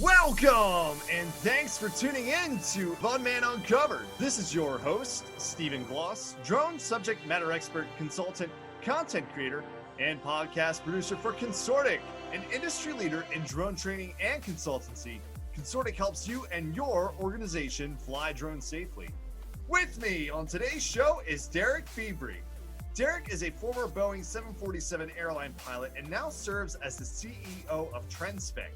Welcome, and thanks for tuning in to Unmanned Uncovered. This is your host, Stephen Gloss, drone subject matter expert, consultant, content creator, and podcast producer for Consortiq, an industry leader in drone training and consultancy. Consortiq helps you and your organization fly drones safely. With me on today's show is Derek Feebrey. Derek is a former Boeing 747 airline pilot and now serves as the CEO of Trendspek,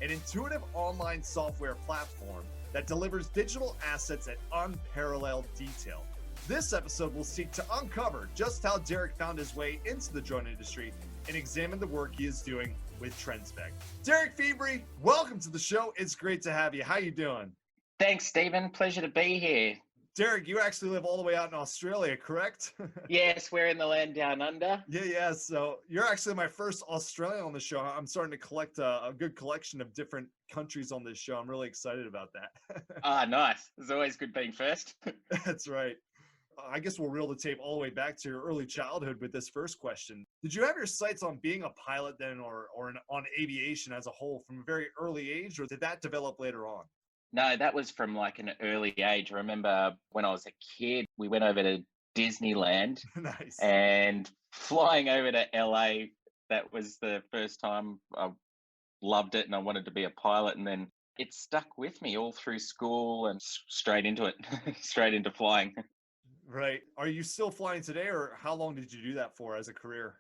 an intuitive online software platform that delivers digital assets at unparalleled detail. This episode will seek to uncover just how Derek found his way into the drone industry and examine the work he is doing with Trendspec. Derek Feebrey, welcome to the show. It's great to have you. How you doing? Thanks, Stephen. Pleasure to be here. Derek, you actually live all the way out in Australia, correct? Yes, we're in the land down under. Yeah. So you're actually my first Australian on the show. I'm starting to collect a good collection of different countries on this show. I'm really excited about that. Nice. It's always good being first. That's right. I guess we'll reel the tape all the way back to your early childhood with this first question. Did you have your sights on being a pilot then or on aviation as a whole from a very early age, or did that develop later on? No, that was from like an early age. I remember when I was a kid, we went over to Disneyland Nice. and flying over to LA. That was the first time I loved it and I wanted to be a pilot. And then it stuck with me all through school and straight into it, straight into flying. Right. Are you still flying today, or how long did you do that for as a career?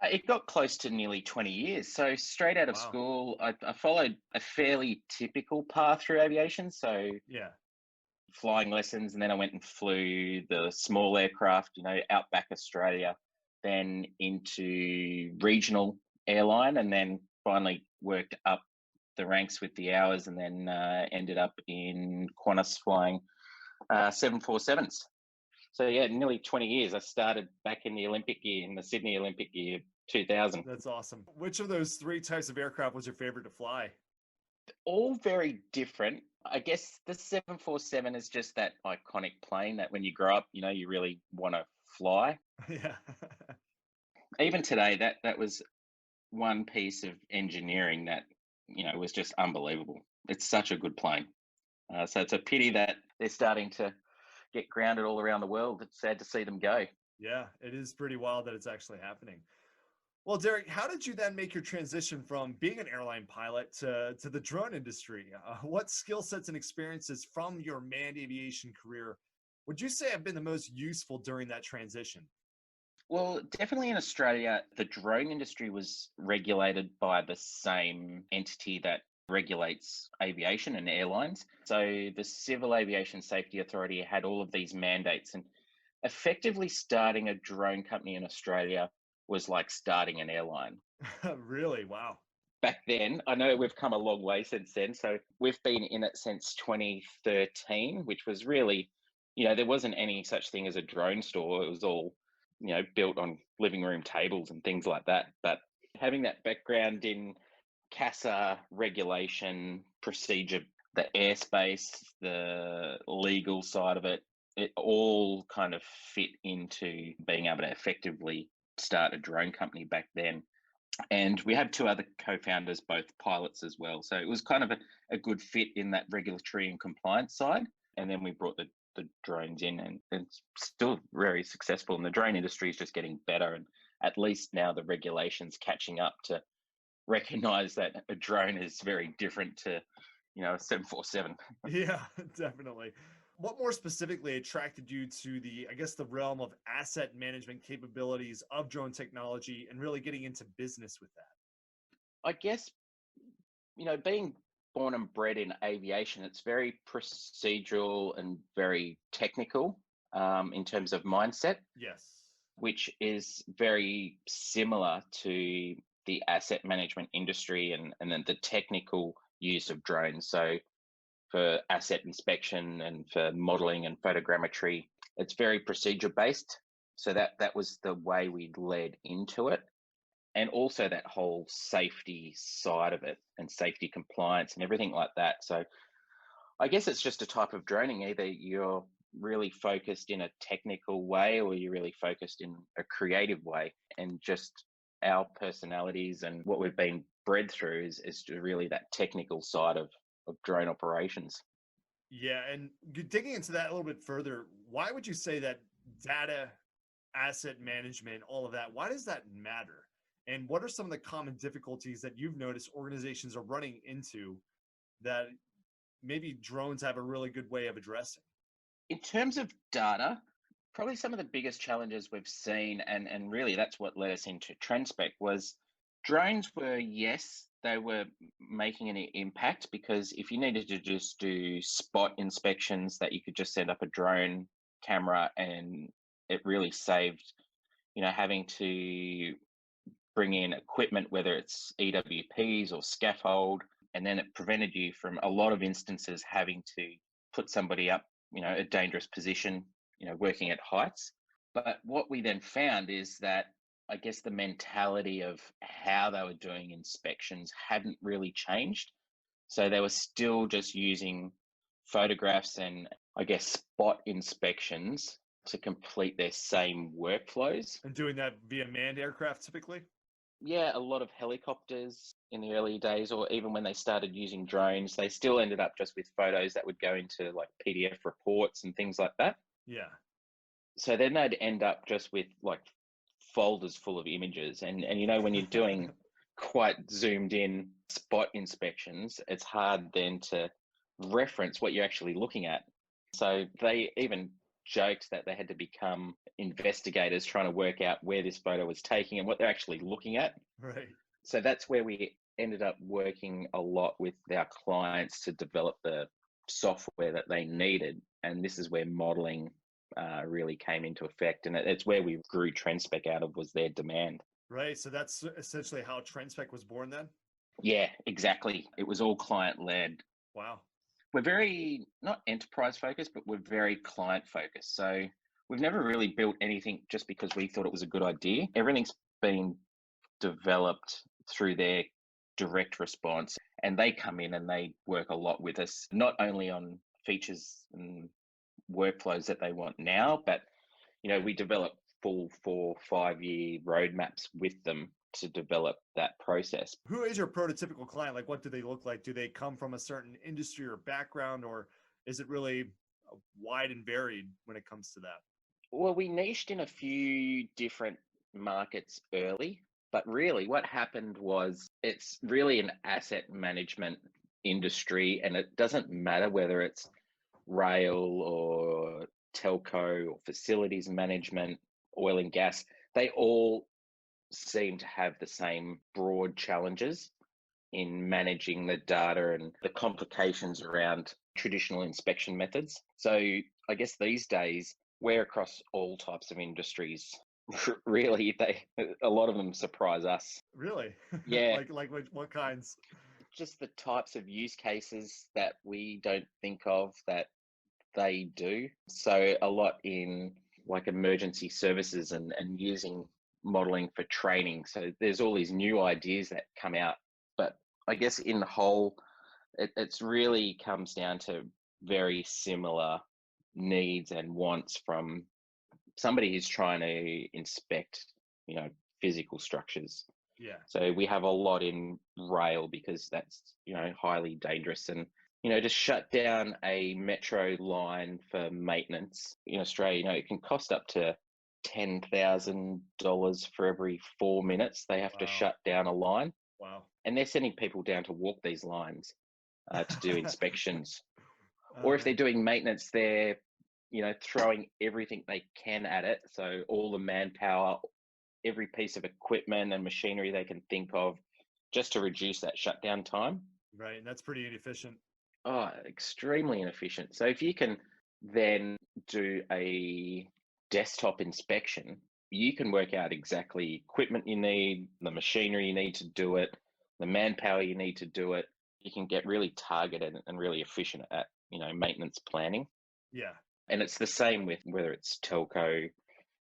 It got close to nearly 20 years. So straight out of Wow. school, I followed a fairly typical path through aviation. So Yeah. flying lessons, and then I went and flew the small aircraft, outback Australia, then into regional airline, and then finally worked up the ranks with the hours, and then ended up in Qantas flying 747s. So yeah, nearly 20 years. I started back in the Olympic year, in the Sydney Olympic year, 2000. That's awesome. Which of those three types of aircraft was your favorite to fly? All very different. I guess the 747 is just that iconic plane that when you grow up, you really want to fly. Yeah. Even today, that was one piece of engineering that, was just unbelievable. It's such a good plane. So it's a pity that they're starting to get grounded all around the world. It's sad to see them go. Yeah, it is pretty wild that it's actually happening. Well, Derek, how did you then make your transition from being an airline pilot to the drone industry? What skill sets and experiences from your manned aviation career would you say have been the most useful during that transition? Well, definitely in Australia, the drone industry was regulated by the same entity that regulates aviation and airlines. So the Civil Aviation Safety Authority had all of these mandates, and effectively starting a drone company in Australia was like starting an airline. Really? Wow. Back then, I know we've come a long way since then. So we've been in it since 2013, which was really, there wasn't any such thing as a drone store. It was all, built on living room tables and things like that. But having that background in CASA regulation, procedure, the airspace, the legal side of it, it all kind of fit into being able to effectively start a drone company back then. And we had two other co-founders, both pilots as well. So it was kind of a good fit in that regulatory and compliance side. And then we brought the drones in, and it's still very successful. And the drone industry is just getting better. And at least now the regulations catching up to recognize that a drone is very different to, a 747. Yeah, definitely. What more specifically attracted you to the realm of asset management capabilities of drone technology and really getting into business with that? I guess, being born and bred in aviation, it's very procedural and very technical in terms of mindset, Yes. which is very similar to the asset management industry and then the technical use of drones. So for asset inspection and for modeling and photogrammetry, it's very procedure based. So that was the way we led into it. And also that whole safety side of it and safety compliance and everything like that. So I guess it's just a type of droning. Either you're really focused in a technical way or you're really focused in a creative way. And just our personalities and what we've been bred through is really that technical side of drone operations. Yeah, and digging into that a little bit further, why would you say that data, asset management, all of that, why does that matter? And what are some of the common difficulties that you've noticed organizations are running into that maybe drones have a really good way of addressing? In terms of data, probably some of the biggest challenges we've seen, and really that's what led us into Trendspec, was drones were, yes, they were making an impact, because if you needed to just do spot inspections, that you could just send up a drone camera, and it really saved, having to bring in equipment, whether it's EWPs or scaffold, and then it prevented you from a lot of instances having to put somebody up, a dangerous position, working at heights. But what we then found is that, I guess, the mentality of how they were doing inspections hadn't really changed. So they were still just using photographs and, I guess, spot inspections to complete their same workflows. And doing that via manned aircraft typically? Yeah, a lot of helicopters in the early days, or even when they started using drones, they still ended up just with photos that would go into like PDF reports and things like that. Yeah. So then they'd end up just with like folders full of images. And when you're doing quite zoomed in spot inspections, it's hard then to reference what you're actually looking at. So they even joked that they had to become investigators trying to work out where this photo was taking and what they're actually looking at. Right. So that's where we ended up working a lot with our clients to develop the software that they needed. And this is where modeling really came into effect. And it's where we grew Trendspec out of, was their demand. Right. So that's essentially how Trendspec was born then? Yeah, exactly. It was all client led. Wow. We're very, not enterprise focused, but we're very client focused. So we've never really built anything just because we thought it was a good idea. Everything's been developed through their direct response, and they come in and they work a lot with us, not only on features and workflows that they want now, but we develop full 4-5 year roadmaps with them to develop that process. Who is your prototypical client? Like, what do they look like? Do they come from a certain industry or background, or is it really wide and varied when it comes to that? Well, we niched in a few different markets early, but really what happened was, it's really an asset management industry, and it doesn't matter whether it's rail or telco or facilities management, oil and gas, they all seem to have the same broad challenges in managing the data and the complications around traditional inspection methods. So I guess these days we're across all types of industries. Really, a lot of them surprise us. Really? Yeah, Like what kinds? just the types of use cases that we don't think of that they do. So a lot in like emergency services and using modeling for training. So there's all these new ideas that come out. But I guess in the whole, it's really comes down to very similar needs and wants from somebody who's trying to inspect, physical structures. Yeah. So we have a lot in rail, because that's, highly dangerous. And, to shut down a metro line for maintenance in Australia, it can cost up to $10,000 for every 4 minutes they have to Wow. shut down a line. Wow. And they're sending people down to walk these lines to do inspections. Or if they're Man. doing maintenance, they're, throwing everything they can at it. So all the manpower, every piece of equipment and machinery they can think of, just to reduce that shutdown time. Right. And that's pretty inefficient. Oh, extremely inefficient. So if you can then do a desktop inspection, you can work out exactly equipment you need, the machinery you need to do it, the manpower you need to do it. You can get really targeted and really efficient at, maintenance planning. Yeah. And it's the same with whether it's telco.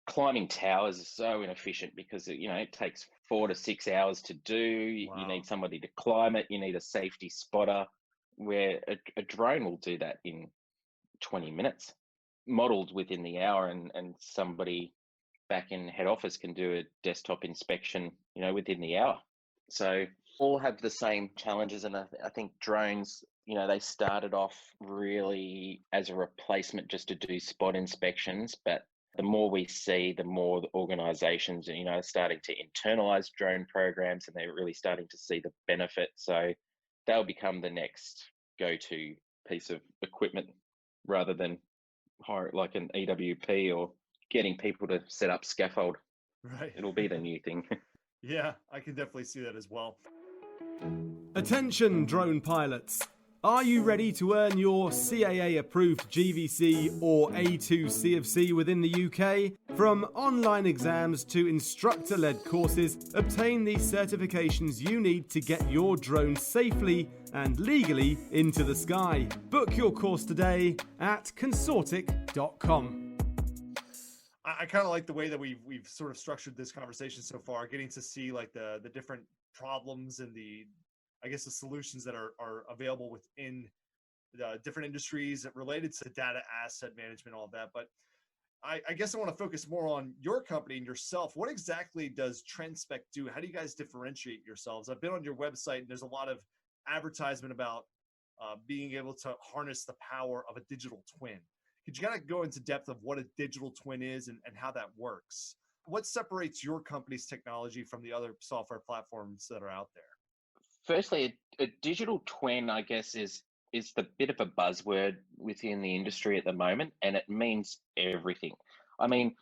Climbing towers is so inefficient because it takes 4 to 6 hours to do. You Wow. need somebody to climb it. You need a safety spotter, where a drone will do that in 20 minutes, modeled within the hour, and somebody back in head office can do a desktop inspection, within the hour. So all have the same challenges. And I think drones, they started off really as a replacement just to do spot inspections. But the more we see, the more the organizations, are starting to internalize drone programs, and they're really starting to see the benefit. So they'll become the next go-to piece of equipment rather than hire like an EWP or getting people to set up scaffold. Right. It'll be the new thing. Yeah, I can definitely see that as well. Attention drone pilots. Are you ready to earn your CAA-approved GVC or A2 CFC within the UK? From online exams to instructor-led courses, obtain the certifications you need to get your drone safely and legally into the sky. Book your course today at consortiq.com. I kind of like the way that we've sort of structured this conversation so far, getting to see like the different problems and the solutions that are available within the different industries related to data asset management, all of that. But I guess I want to focus more on your company and yourself. What exactly does Trendspek do? How do you guys differentiate yourselves? I've been on your website and there's a lot of advertisement about being able to harness the power of a digital twin. Could you kind of go into depth of what a digital twin is and how that works? What separates your company's technology from the other software platforms that are out there? Firstly, a digital twin, I guess, is the bit of a buzzword within the industry at the moment, and it means everything. I mean,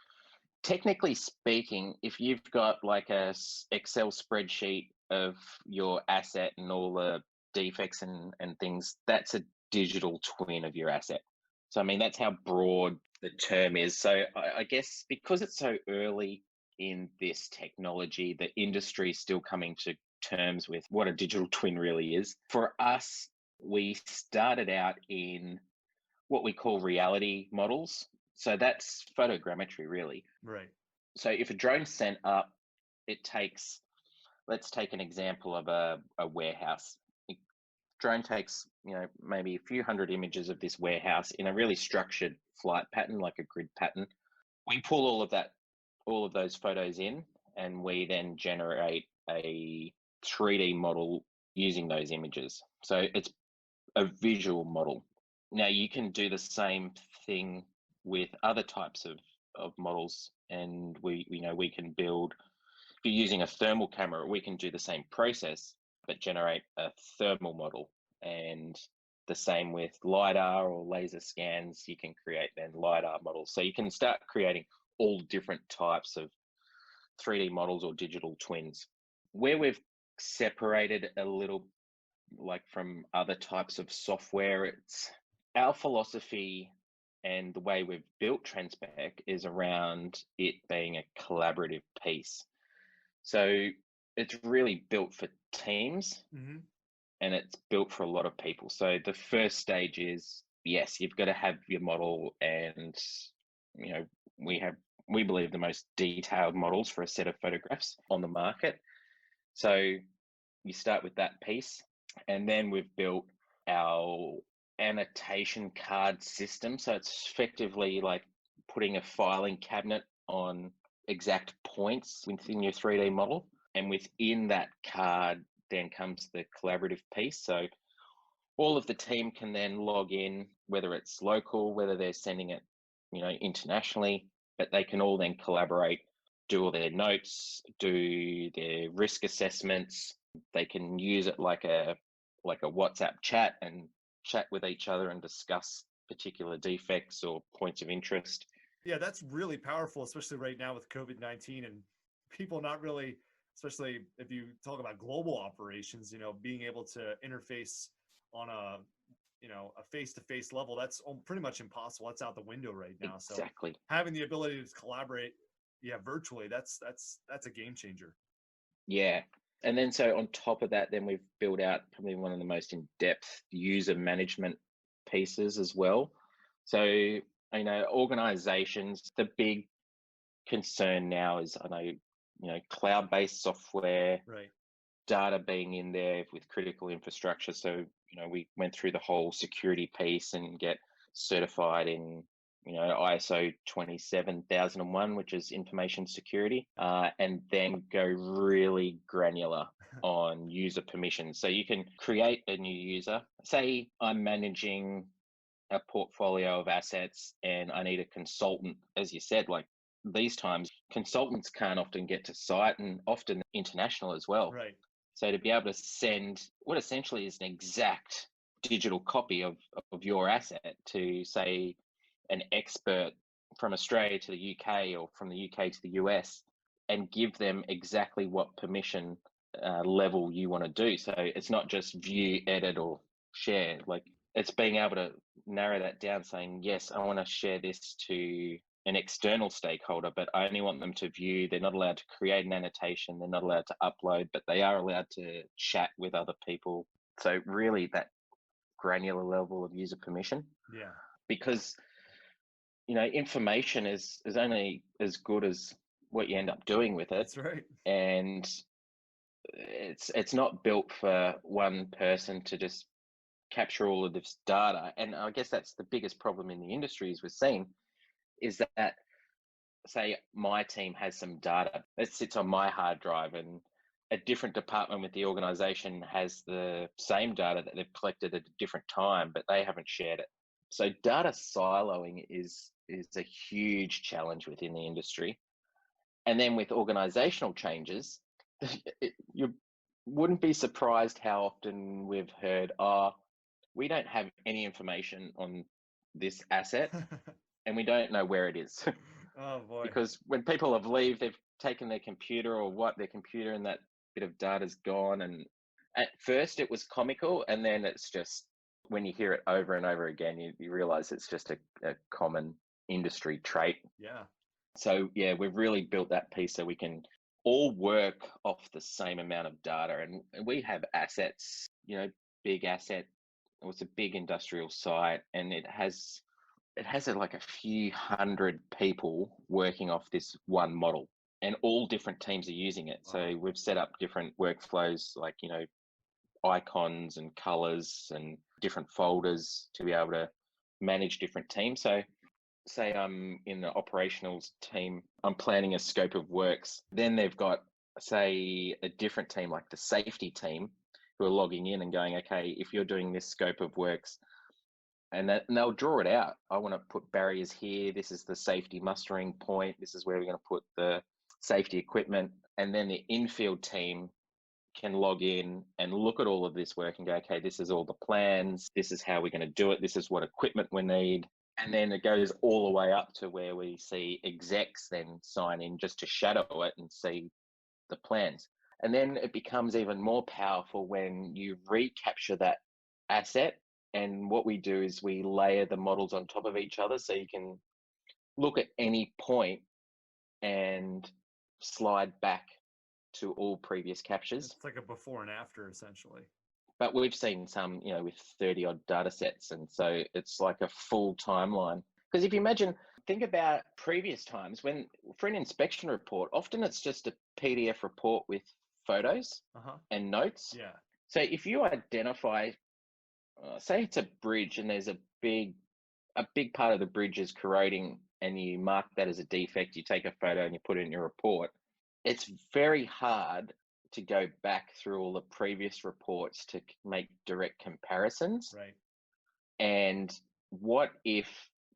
technically speaking, if you've got like a Excel spreadsheet of your asset and all the defects and things, that's a digital twin of your asset. So, I mean, that's how broad the term is. So I guess because it's so early in this technology, the industry is still coming to terms with what a digital twin really is. For us, we started out in what we call reality models. So that's photogrammetry, really. Right. So if a drone's sent up, it takes, let's take an example of a warehouse. Drone takes, maybe a few hundred images of this warehouse in a really structured flight pattern, like a grid pattern. We pull all of those photos in, and we then generate a 3D model using those images. So it's a visual model. Now you can do the same thing with other types of models, and we can build, if you're using a thermal camera, we can do the same process but generate a thermal model. And the same with LiDAR or laser scans, you can create then LiDAR models. So you can start creating all different types of 3D models or digital twins. Where we've separated a little like from other types of software, it's our philosophy and the way we've built Trendspec is around it being a collaborative piece. So it's really built for teams, and it's built for a lot of people. So the first stage is, yes, you've got to have your model, and we believe the most detailed models for a set of photographs on the market. So you start with that piece, and then we've built our annotation card system. So it's effectively like putting a filing cabinet on exact points within your 3D model. And within that card then comes the collaborative piece. So all of the team can then log in, whether it's local, whether they're sending it, internationally, but they can all then collaborate, do all their notes, do their risk assessments. They can use it like a WhatsApp chat and chat with each other and discuss particular defects or points of interest. Yeah, that's really powerful, especially right now with COVID-19 and people not really, especially if you talk about global operations, being able to interface on a face-to-face level, that's pretty much impossible. That's out the window right now. Exactly. So having the ability to collaborate, virtually, that's a game changer. Yeah. And then so on top of that, then we've built out probably one of the most in-depth user management pieces as well. So, organizations, the big concern now is, cloud-based software, right, data being in there with critical infrastructure. So, we went through the whole security piece and get certified in, ISO 27001, which is information security, and then go really granular on user permissions. So you can create a new user. Say I'm managing a portfolio of assets and I need a consultant, as you said, like these times, consultants can't often get to site and often international as well. Right. So to be able to send what essentially is an exact digital copy of your asset to, say, an expert from Australia to the UK or from the UK to the US, and give them exactly what permission level you want to do. So it's not just view, edit, or share. Like it's being able to narrow that down, saying, yes, I want to share this to an external stakeholder, but I only want them to view. They're not allowed to create an annotation. They're not allowed to upload, but they are allowed to chat with other people. So really that granular level of user permission. Yeah. Because, information is only as good as what you end up doing with it. That's right. And it's not built for one person to just capture all of this data. And I guess that's the biggest problem in the industry, as we've seen, is that, say, my team has some data that sits on my hard drive, and a different department with the organization has the same data that they've collected at a different time, but they haven't shared it. So data siloing is a huge challenge within the industry. And then with organizational changes, you wouldn't be surprised how often we've heard, we don't have any information on this asset and we don't know where it is. Oh boy. Because when people have leave, they've taken their computer or what their computer, and that bit of data's gone. And at first it was comical, and then it's just, when you hear it over and over again, you realize it's just a common industry trait. Yeah. So yeah, we've really built that piece so we can all work off the same amount of data. And we have assets, big asset. It was a big industrial site, and it has like a few hundred people working off this one model, and all different teams are using it. Wow. So we've set up different workflows, like, icons and colors and different folders to be able to manage different teams. So say I'm in the operationals team, I'm planning a scope of works. Then they've got, say, a different team, like the safety team, who are logging in and going, okay, if you're doing this scope of works, and they'll draw it out. I want to put barriers here. This is the safety mustering point. This is where we're going to put the safety equipment. And then the infield team can log in and look at all of this work and go, okay, this is all the plans. This is how we're going to do it. This is what equipment we need. And then it goes all the way up to where we see execs then sign in just to shadow it and see the plans. And then it becomes even more powerful when you recapture that asset. And what we do is we layer the models on top of each other, so you can look at any point and slide back to all previous captures. It's like a before and after, essentially. But we've seen some, with 30 odd data sets. And so it's like a full timeline. Because if you imagine, think about previous times when, for an inspection report, often it's just a PDF report with photos and notes. Yeah. So if you identify, say it's a bridge and there's a big part of the bridge is corroding, and you mark that as a defect, you take a photo and you put it in your report. It's very hard to go back through all the previous reports to make direct comparisons. Right. And what if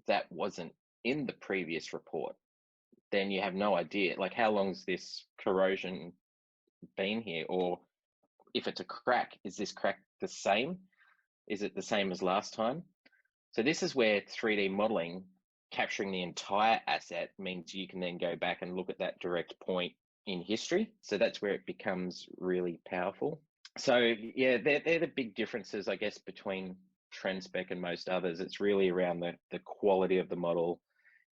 that wasn't in the previous report? Then you have no idea, like, how long's this corrosion been here? Or if it's a crack, is this crack the same? Is it the same as last time? So this is where 3D modeling, capturing the entire asset, means you can then go back and look at that direct point in history. So that's where it becomes really powerful. So yeah, they're the big differences, I guess, between Trendspek and most others. It's really around the quality of the model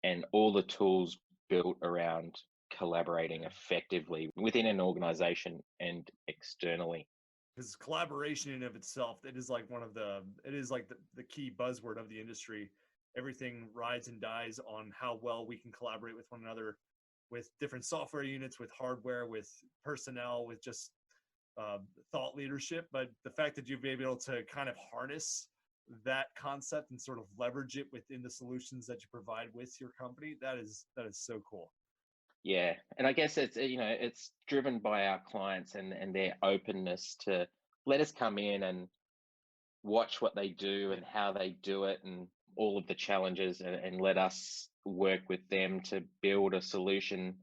and all the tools built around collaborating effectively within an organization and externally. Because collaboration in of itself, it is like the key buzzword of the industry. Everything rides and dies on how well we can collaborate with one another, with different software units, with hardware, with personnel, with just thought leadership. But the fact that you've been able to kind of harness that concept and sort of leverage it within the solutions that you provide with your company, that is so cool. Yeah, and I guess it's it's driven by our clients and their openness to let us come in and watch what they do and how they do it and all of the challenges and let us work with them to build a solution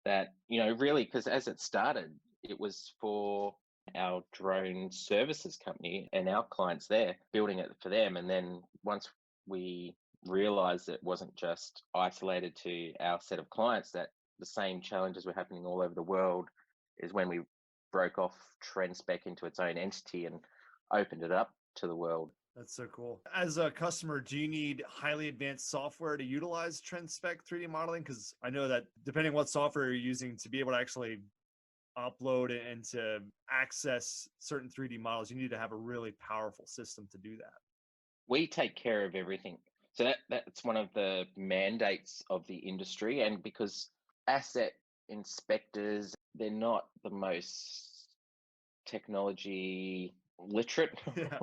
that really, because as it started, it was for our drone services company and our clients there, building it for them. And then once we realized it wasn't just isolated to our set of clients, that the same challenges were happening all over the world, is when we broke off Trendspec into its own entity and opened it up to the world. That's so cool. As a customer, do you need highly advanced software to utilize Trendspec 3D modeling? Because I know that depending what software you're using to be able to actually upload and to access certain 3D models, you need to have a really powerful system to do that. We take care of everything. So that's one of the mandates of the industry. And because asset inspectors, they're not the most technology literate, Yeah.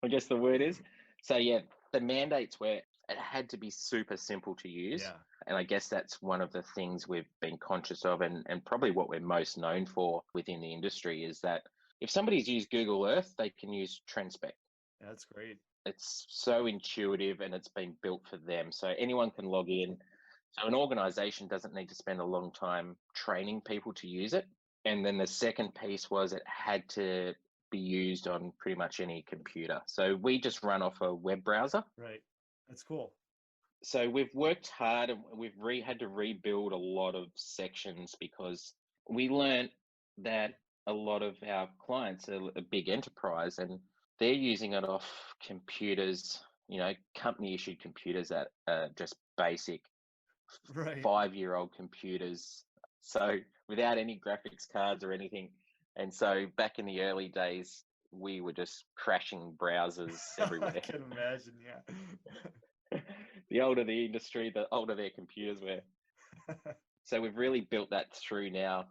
I guess the word is. So yeah, the mandates were it had to be super simple to use. Yeah. And I guess that's one of the things we've been conscious of, and probably what we're most known for within the industry is that if somebody's used Google Earth, they can use Trendspec. That's great. It's so intuitive and it's been built for them. So anyone can log in. So an organization doesn't need to spend a long time training people to use it. And then the second piece was it had to be used on pretty much any computer. So we just run off a web browser. Right. That's cool. So we've worked hard and we've had to rebuild a lot of sections because we learned that a lot of our clients are a big enterprise and they're using it off computers, company issued computers that are just basic Right. 5-year-old computers. So without any graphics cards or anything. And so back in the early days, we were just crashing browsers everywhere. I can imagine. Yeah. The older the industry, the older their computers were. So we've really built that through now.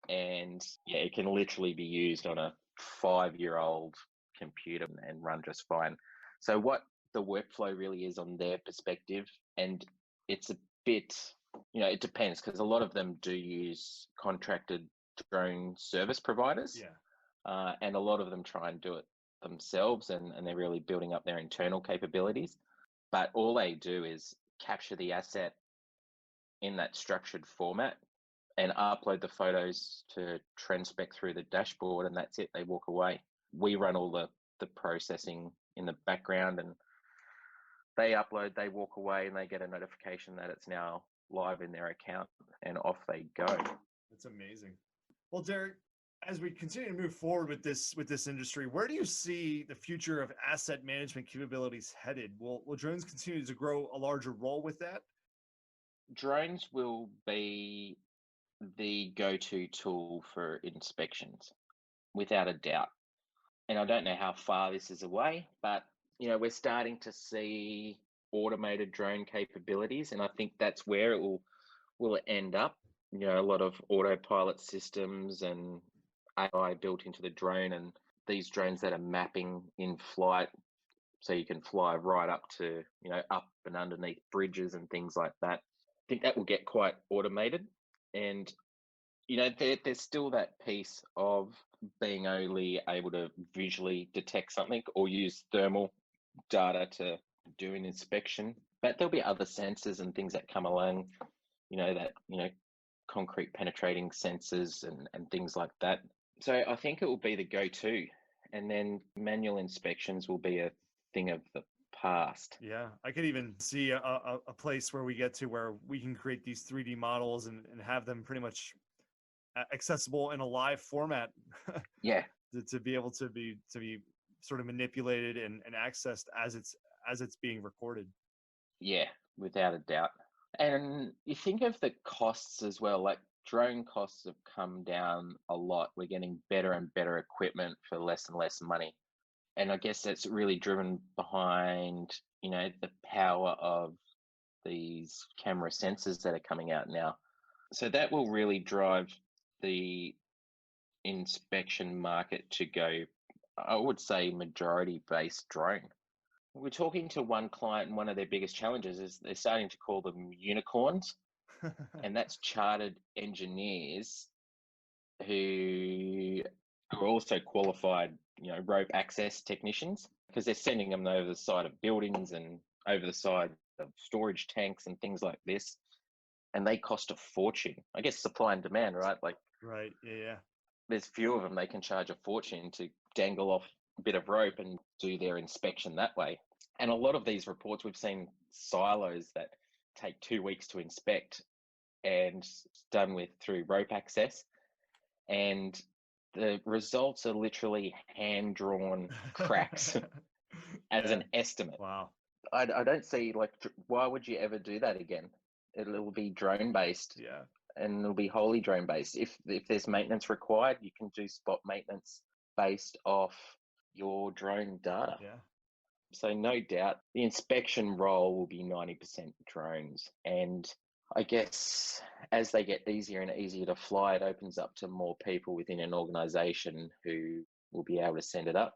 And yeah, it can literally be used on a 5-year-old computer and run just fine. So what the workflow really is on their perspective, and it's a bit, it depends because a lot of them do use contracted drone service providers. Yeah. And a lot of them try and do it themselves and they're really building up their internal capabilities. But all they do is capture the asset in that structured format and upload the photos to Trendspec through the dashboard, and that's it. They walk away. We run all the processing in the background, and they upload, they walk away, and they get a notification that it's now live in their account, and off they go. That's amazing. Well, Derek, as we continue to move forward with this industry, where do you see the future of asset management capabilities headed? Will drones continue to grow a larger role with that? Drones will be the go-to tool for inspections, without a doubt. And I don't know how far this is away, but we're starting to see automated drone capabilities, and I think that's where it will end up. A lot of autopilot systems and AI built into the drone, and these drones that are mapping in flight, so you can fly right up to up and underneath bridges and things like that. I think that will get quite automated, and there's still that piece of being only able to visually detect something or use thermal data to do an inspection. But there'll be other sensors and things that come along, concrete penetrating sensors and things like that. So I think it will be the go-to. And then manual inspections will be a thing of the past. Yeah, I could even see a place where we get to where we can create these 3D models and have them pretty much accessible in a live format. Yeah. to be able to be sort of manipulated and accessed as it's being recorded. Yeah, without a doubt. And you think of the costs as well, like drone costs have come down a lot. We're getting better and better equipment for less and less money. And I guess that's really driven behind, the power of these camera sensors that are coming out now. So that will really drive the inspection market to go, I would say, majority based drone. We're talking to one client, and one of their biggest challenges is they're starting to call them unicorns. And that's chartered engineers who are also qualified, rope access technicians, because they're sending them over the side of buildings and over the side of storage tanks and things like this. And they cost a fortune. I guess supply and demand, right? Like, Right. Yeah. there's few of them, they can charge a fortune to dangle off a bit of rope and do their inspection that way. And a lot of these reports, we've seen silos that take 2 weeks to inspect and done with through rope access. And the results are literally hand-drawn cracks as an estimate. Wow. I don't see, like, why would you ever do that again? It'll be drone-based. Yeah. And it'll be wholly drone-based. If there's maintenance required, you can do spot maintenance based off your drone data. Yeah. So no doubt the inspection role will be 90% drones. And I guess as they get easier and easier to fly, it opens up to more people within an organization who will be able to send it up.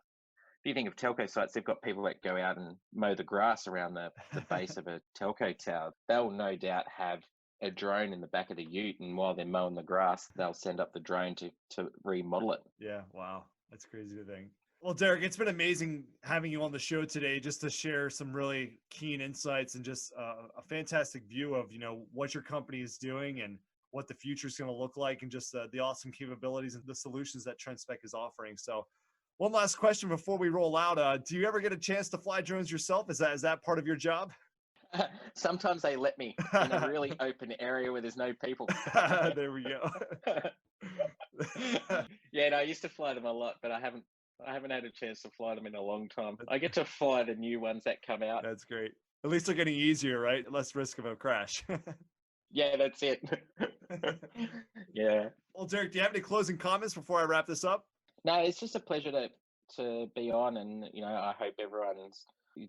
If you think of telco sites, they've got people that go out and mow the grass around the base of a telco tower. They'll no doubt have a drone in the back of the ute, and while they're mowing the grass, they'll send up the drone to remodel it. Yeah. Wow. That's crazy to think. Well, Derek, it's been amazing having you on the show today just to share some really keen insights and just a fantastic view of, what your company is doing and what the future is going to look like, and just the awesome capabilities and the solutions that Trendspek is offering. So one last question before we roll out. Do you ever get a chance to fly drones yourself? Is that part of your job? Sometimes they let me in a really open area where there's no people. There we go. Yeah, no, I used to fly them a lot, but I haven't had a chance to fly them in a long time. I get to fly the new ones that come out. That's great. At least they're getting easier, right? Less risk of a crash. Yeah, that's it. Yeah. Well, Derek, do you have any closing comments before I wrap this up? No, it's just a pleasure to be on, and I hope everyone's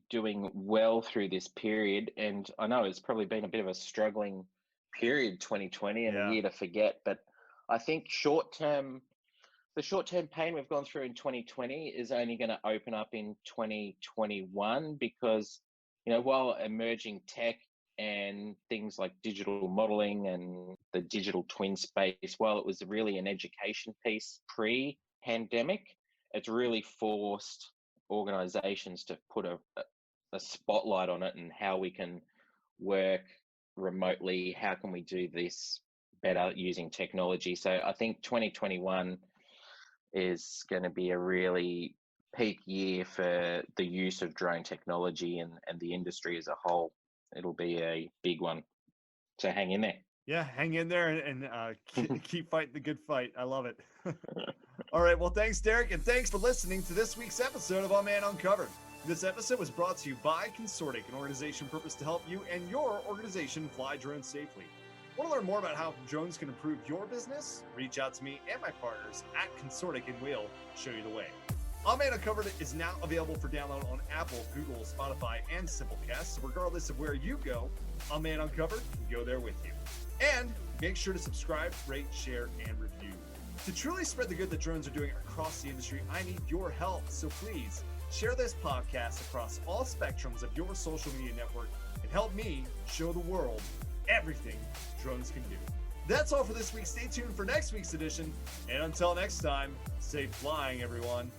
doing well through this period. And I know it's probably been a bit of a struggling period, 2020, and a year to forget. But I think the short-term pain we've gone through in 2020 is only going to open up in 2021, because while emerging tech and things like digital modeling and the digital twin space, while it was really an education piece pre-pandemic, it's really forced organizations to put a spotlight on it, and how we can work remotely, how can we do this better using technology. So I think 2021 is going to be a really peak year for the use of drone technology and the industry as a whole. It'll be a big one. So hang in there. Yeah, hang in there and keep fighting the good fight. I love it. All right. Well, thanks, Derek, and thanks for listening to this week's episode of Unmanned Uncovered. This episode was brought to you by Consortiq, an organization purpose to help you and your organization fly drones safely. Want to learn more about how drones can improve your business? Reach out to me and my partners at Consortiq, and we'll show you the way. Unmanned Uncovered is now available for download on Apple, Google, Spotify, and Simplecast. So regardless of where you go, Unmanned Uncovered can go there with you. And make sure to subscribe, rate, share, and review. To truly spread the good that drones are doing across the industry, I need your help. So please share this podcast across all spectrums of your social media network and help me show the world everything drones can do. That's all for this week. Stay tuned for next week's edition. And until next time, safe flying, everyone.